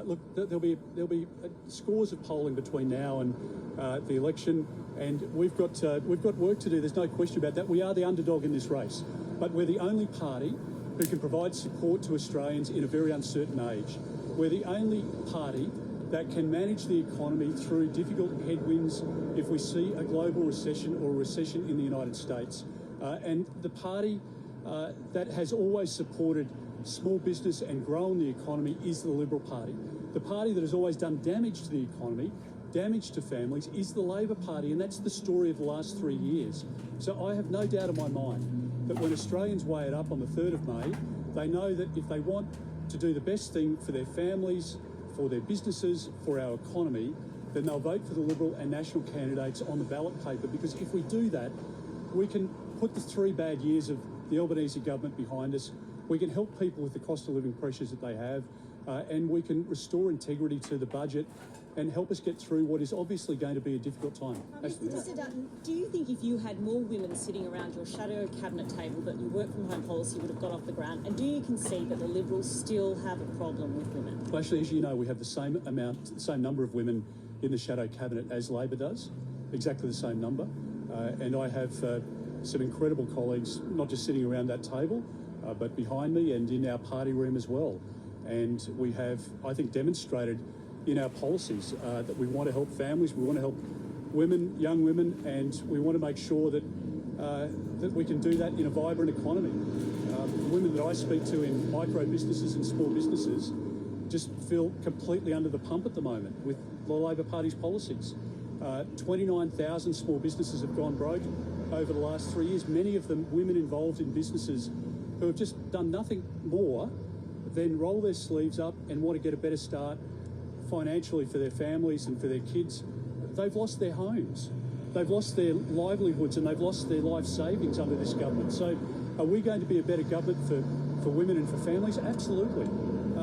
Look, there'll be scores of polling between now and the election, and we've got work to do. There's no question about that. We are the underdog in this race, but we're the only party who can provide support to Australians in a very uncertain age. We're the only party that can manage the economy through difficult headwinds if we see a global recession or a recession in the United States. And the party that has always supported small business and grown the economy is the Liberal Party. The party that has always done damage to the economy, damage to families, is the Labor Party, and that's the story of the last 3 years. So I have no doubt in my mind that when Australians weigh it up on the 3rd of May, they know that if they want to do the best thing for their families, for their businesses, for our economy, then they'll vote for the Liberal and National candidates on the ballot paper, because if we do that, we can put the 3 bad years of the Albanese government behind us. We can help people with the cost of living pressures that they have, and we can restore integrity to the budget and help us get through what is obviously going to be a difficult time. Mr Dutton, do you think if you had more women sitting around your shadow cabinet table that your work from home policy would have got off the ground? And do you concede that the Liberals still have a problem with women? Well, actually, as you know, we have the same number of women in the shadow cabinet as Labor does, exactly the same number. And I have some incredible colleagues, not just sitting around that table, but behind me and in our party room as well. And we have, I think, demonstrated in our policies that we want to help families, we want to help women, young women, and we want to make sure that that we can do that in a vibrant economy. The women that I speak to in micro businesses and small businesses just feel completely under the pump at the moment with the Labor Party's policies. 29,000 small businesses have gone broke over the last 3 years, many of them women involved in businesses who have just done nothing more than roll their sleeves up and want to get a better start financially for their families and for their kids. They've lost their homes, they've lost their livelihoods, and they've lost their life savings under this government. So are we going to be a better government for women and for families? Absolutely,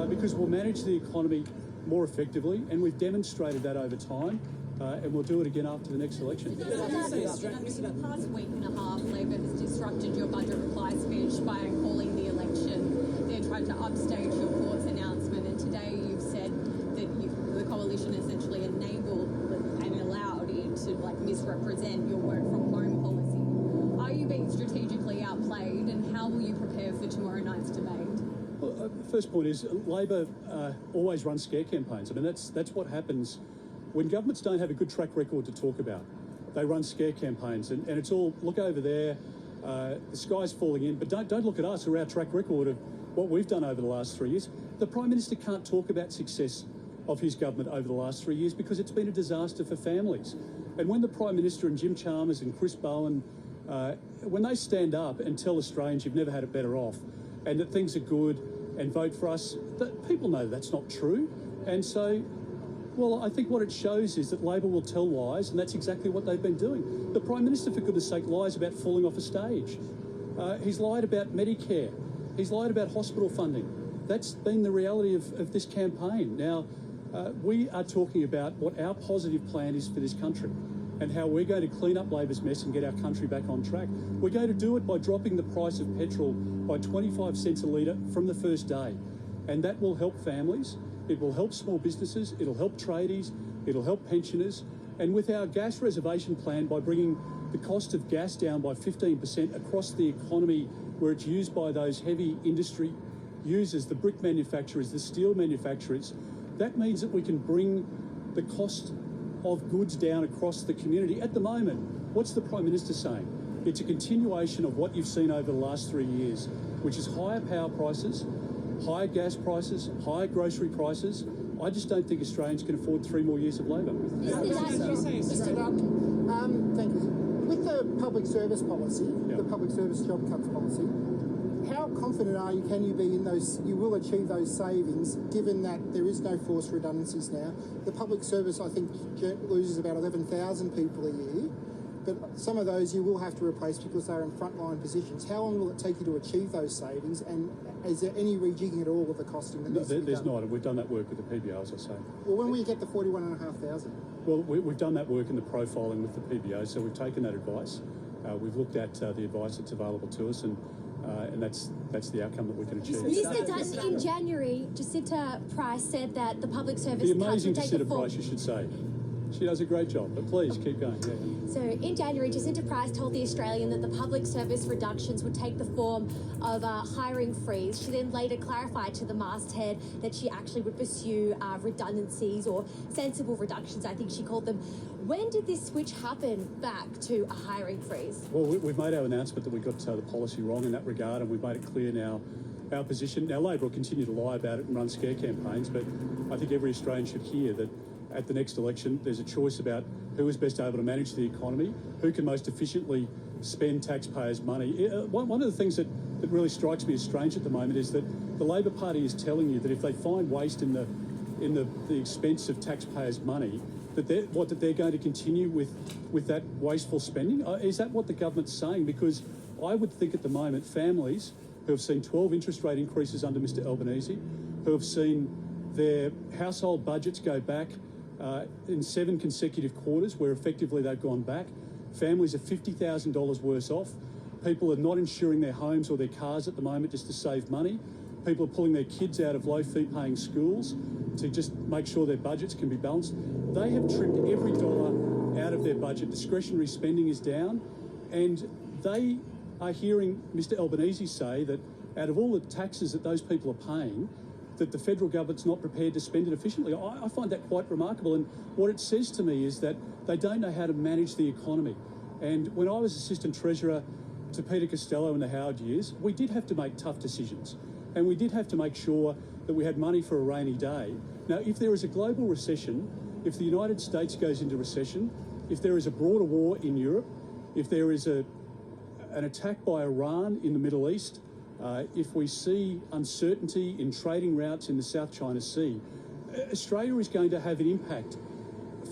because we'll manage the economy more effectively, and we've demonstrated that over time, and we'll do it again after the next election. In the past week and a half, Labor has disrupted your budget reply speech by calling the election. They're trying to upstage your court's announcement, and today you've said that the coalition essentially enabled and allowed it to misrepresent your work from home policy. Are you being strategically outplayed, and how will you prepare for tomorrow night's debate? Well, first point is Labor always runs scare campaigns. I mean, that's what happens when governments don't have a good track record to talk about. They run scare campaigns, and it's all, look over there, the sky's falling in, but don't look at us or our track record of what we've done over the last 3 years. The Prime Minister can't talk about success of his government over the last 3 years because it's been a disaster for families. And when the Prime Minister and Jim Chalmers and Chris Bowen, when they stand up and tell Australians you've never had it better off and that things are good and vote for us, people know that's not true. And so, well, I think what it shows is that Labor will tell lies, and that's exactly what they've been doing. The Prime Minister, for goodness sake, lies about falling off a stage. He's lied about Medicare. He's lied about hospital funding. That's been the reality of this campaign. Now, we are talking about what our positive plan is for this country and how we're going to clean up Labor's mess and get our country back on track. We're going to do it by dropping the price of petrol by 25 cents a litre from the first day. And that will help families. It will help small businesses, it'll help tradies, it'll help pensioners. And with our gas reservation plan, by bringing the cost of gas down by 15% across the economy where it's used by those heavy industry users, the brick manufacturers, the steel manufacturers, that means that we can bring the cost of goods down across the community. At the moment, what's the Prime Minister saying? It's a continuation of what you've seen over the last 3 years, which is higher power prices, higher gas prices, higher grocery prices. I just don't think Australians can afford 3 more years of Labor. Mr. Dutton, thank you. With the public service policy, the public service job cuts policy, how confident are you, can you be in those, you will achieve those savings, given that there is no forced redundancies now? The public service, I think, loses about 11,000 people a year. But some of those you will have to replace because they're in frontline positions. How long will it take you to achieve those savings, and is there any rejigging at all of the costing that needs to be done? There's not, and we've done that work with the PBO, as I say. Well, when will you get the 41,500? Well, we've done that work in the profiling with the PBO, so we've taken that advice. We've looked at the advice that's available to us, and and that's the outcome that we can achieve. Mr. Dutton, in January, Jacinta Price said that the public service The cuts amazing would take Jacinta the form. Price, you should say. She does a great job, but please keep going. Yeah. So in January, Jacinta Price told The Australian that the public service reductions would take the form of a hiring freeze. She then later clarified to the masthead that she actually would pursue redundancies or sensible reductions, I think she called them. When did this switch happen back to a hiring freeze? Well, we've made our announcement that we got the policy wrong in that regard, and we've made it clear now our position. Now, Labor will continue to lie about it and run scare campaigns, but I think every Australian should hear that at the next election, there's a choice about who is best able to manage the economy, who can most efficiently spend taxpayers' money. One of the things that really strikes me as strange at the moment is that the Labor Party is telling you that if they find waste in the expense of taxpayers' money, that they're going to continue with that wasteful spending. Is that what the government's saying? Because I would think at the moment families who have seen 12 interest rate increases under Mr Albanese, who have seen their household budgets go back in 7 consecutive quarters where effectively they've gone back. Families are $50,000 worse off. People are not insuring their homes or their cars at the moment just to save money. People are pulling their kids out of low-fee paying schools to just make sure their budgets can be balanced. They have trimmed every dollar out of their budget. Discretionary spending is down, and they are hearing Mr Albanese say that out of all the taxes that those people are paying, that the federal government's not prepared to spend it efficiently. I find that quite remarkable, and what it says to me is that they don't know how to manage the economy. And when I was Assistant Treasurer to Peter Costello in the Howard years, we did have to make tough decisions, and we did have to make sure that we had money for a rainy day. Now, if there is a global recession, if the United States goes into recession, if there is a broader war in Europe, if there is an attack by Iran in the Middle East, if we see uncertainty in trading routes in the South China Sea, Australia is going to have an impact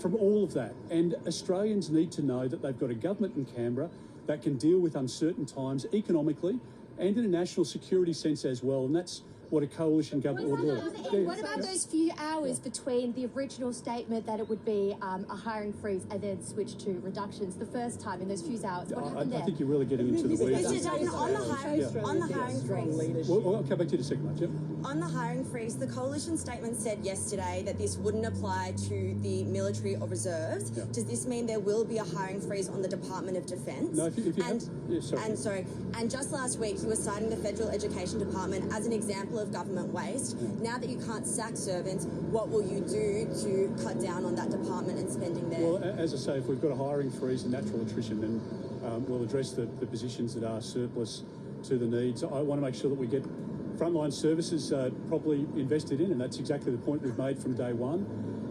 from all of that. And Australians need to know that they've got a government in Canberra that can deal with uncertain times economically and in a national security sense as well. And that's what a coalition government will do. What about those few hours between the original statement that it would be a hiring freeze and then switch to reductions the first time in those few hours? What happened there? I think you're really getting into the weeds. Mr Dutton, on the hiring freeze. Well, I'll come back to you in a second, mate. Yep. On the hiring freeze, the coalition statement said yesterday that this wouldn't apply to the military or reserves. Yeah. Does this mean there will be a hiring freeze on the Department of Defence? No, if you And just last week you were citing the Federal Education Department as an example of government waste. Yeah. Now that you can't sack servants, what will you do to cut down on that department and spending there? Well, as I say, if we've got a hiring freeze and natural attrition, then we'll address the positions that are surplus to the needs. I want to make sure that we get frontline services properly invested in, and that's exactly the point we've made from day one.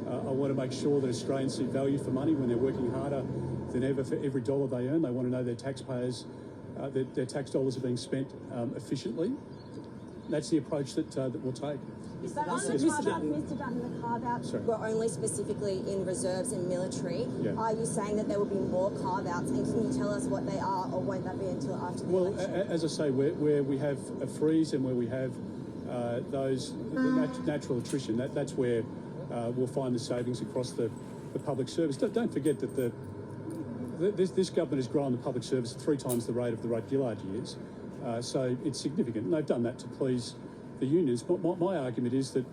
I want to make sure that Australians see value for money when they're working harder than ever for every dollar they earn. They want to know their taxpayers, their tax dollars are being spent efficiently. That's the approach that we'll take. Is that on the carve-out, Mr Dutton, the carve-outs were only specifically in reserves and military? Yeah. Are you saying that there will be more carve-outs, and can you tell us what they are, or won't that be until after the election? Well, as I say, where we have a freeze and where we have natural attrition, that's where we'll find the savings across the public service. Don't forget that this government has grown the public service at 3 times the rate of the Rudd Gillard years. So it's significant, and they've done that to please the unions. But my argument is that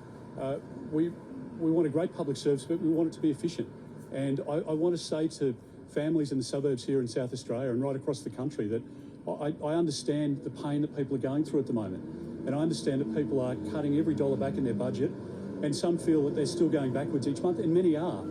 we want a great public service, but we want it to be efficient. And I want to say to families in the suburbs here in South Australia and right across the country that I understand the pain that people are going through at the moment. And I understand that people are cutting every dollar back in their budget, and some feel that they're still going backwards each month, and many are.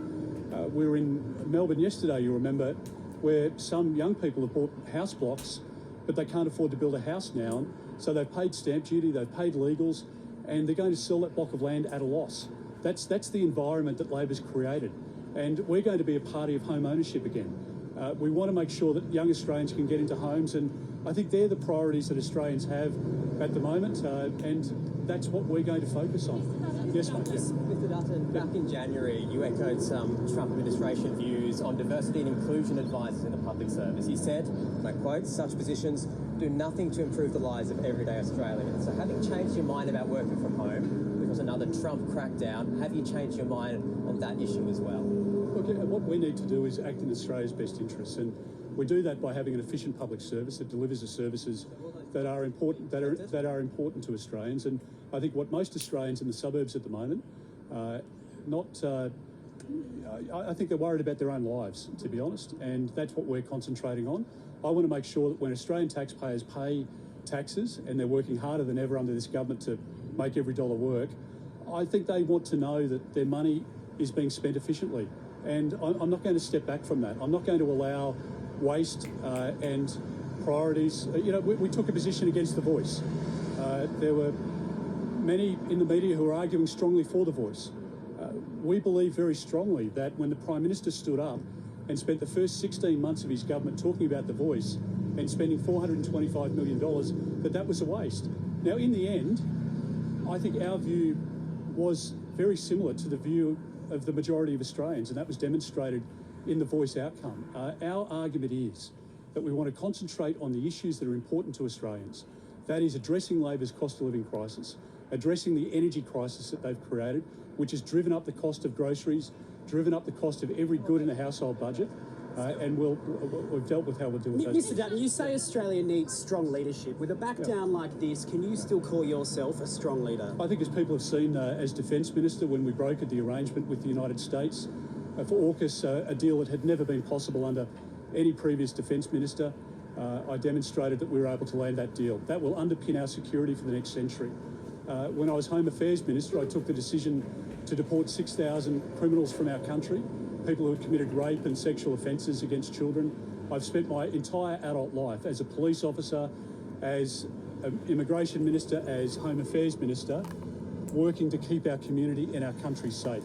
We were in Melbourne yesterday, you remember, where some young people have bought house blocks, but they can't afford to build a house now. So they've paid stamp duty, they've paid legals, and they're going to sell that block of land at a loss. That's the environment that Labor's created. And we're going to be a party of home ownership again. We want to make sure that young Australians can get into homes, and I think they're the priorities that Australians have at the moment, and that's what we're going to focus on. Yes, mate. Yes. Mr Dutton, back in January, you echoed some Trump administration views on diversity and inclusion advisors in the public service. You said, and I quote, "Such positions do nothing to improve the lives of everyday Australians." So having changed your mind about working from home, which was another Trump crackdown, have you changed your mind on that issue as well? Look, what we need to do is act in Australia's best interests, and we do that by having an efficient public service that delivers the services that are important that are important to Australians. And I think what most Australians in the suburbs at the moment, I think they're worried about their own lives, to be honest, and that's what we're concentrating on. I want to make sure that when Australian taxpayers pay taxes, and they're working harder than ever under this government to make every dollar work, I think they want to know that their money is being spent efficiently. And I'm not going to step back from that. I'm not going to allow waste and priorities. We took a position against The Voice. There were many in the media who are arguing strongly for The Voice. We believe very strongly that when the Prime Minister stood up and spent the first 16 months of his government talking about The Voice and spending $425 million, that was a waste. Now, in the end, I think our view was very similar to the view of the majority of Australians, and that was demonstrated in The Voice outcome. Our argument is that we want to concentrate on the issues that are important to Australians. That is addressing Labor's cost of living crisis, addressing the energy crisis that they've created, which has driven up the cost of groceries, driven up the cost of every good in a household budget, and we've dealt with how we'll deal with those. Mr. Dutton, you say Australia needs strong leadership. With a backdown like this, can you still call yourself a strong leader? I think, as people have seen as Defence Minister, when we brokered the arrangement with the United States for AUKUS, a deal that had never been possible under any previous Defence Minister, I demonstrated that we were able to land that deal. That will underpin our security for the next century. When I was Home Affairs Minister, I took the decision to deport 6,000 criminals from our country, people who had committed rape and sexual offences against children. I've spent my entire adult life as a police officer, as an immigration minister, as Home Affairs Minister, working to keep our community and our country safe.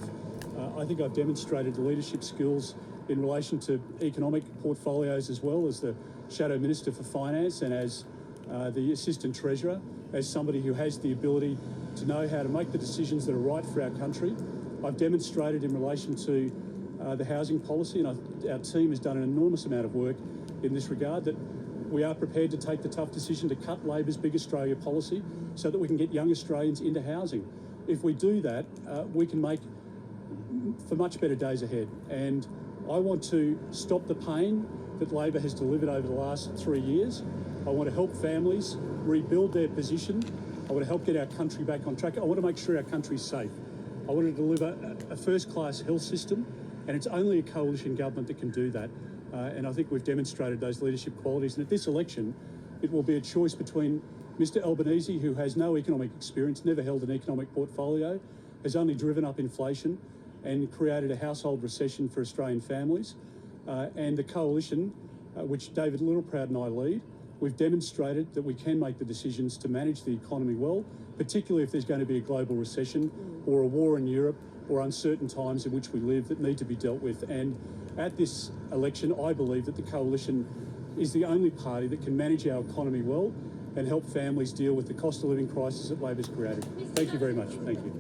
I think I've demonstrated leadership skills in relation to economic portfolios, as well as the Shadow Minister for Finance and as the Assistant Treasurer, as somebody who has the ability to know how to make the decisions that are right for our country. I've demonstrated in relation to the housing policy, and our team has done an enormous amount of work in this regard, that we are prepared to take the tough decision to cut Labor's Big Australia policy so that we can get young Australians into housing. If we do that, we can make for much better days ahead. And I want to stop the pain that Labor has delivered over the last 3 years. I want to help families rebuild their position. I want to help get our country back on track. I want to make sure our country's safe. I want to deliver a first-class health system, and it's only a coalition government that can do that. And I think we've demonstrated those leadership qualities. And at this election, it will be a choice between Mr Albanese, who has no economic experience, never held an economic portfolio, has only driven up inflation and created a household recession for Australian families, and the coalition, which David Littleproud and I lead. We've demonstrated that we can make the decisions to manage the economy well, particularly if there's going to be a global recession or a war in Europe or uncertain times in which we live that need to be dealt with. And at this election, I believe that the coalition is the only party that can manage our economy well and help families deal with the cost of living crisis that Labor's created. Thank you very much. Thank you.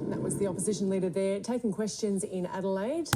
That was the opposition leader there taking questions in Adelaide.